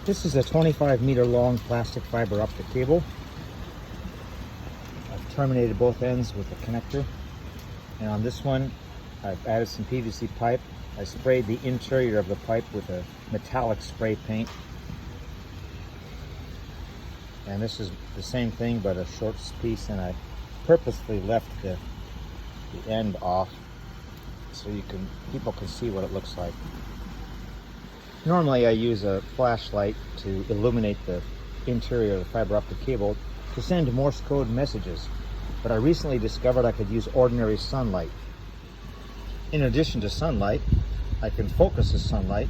This is a 25-meter long plastic fiber optic cable. I've terminated both ends with a connector. And on this one, I've added some PVC pipe. I sprayed the interior of the pipe with a metallic spray paint. And this is the same thing, but a short piece, and I purposely left the end off so people can see what it looks like. Normally I use a flashlight to illuminate the interior of the fiber optic cable to send Morse code messages, but I recently discovered I could use ordinary sunlight. In addition to sunlight, I can focus the sunlight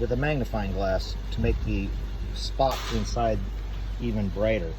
with a magnifying glass to make the spot inside even brighter.